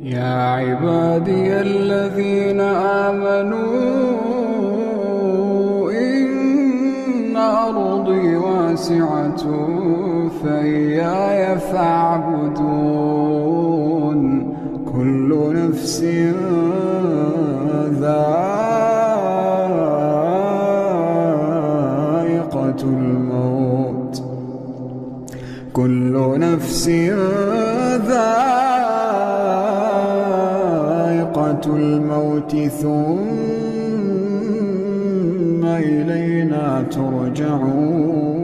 يا عبادي الذين آمنوا إن أرضي واسعة فإياي فاعبدون. كل نفس ذائقة الموت، كل نفس ذائقة الموت ثم إلينا ترجعون.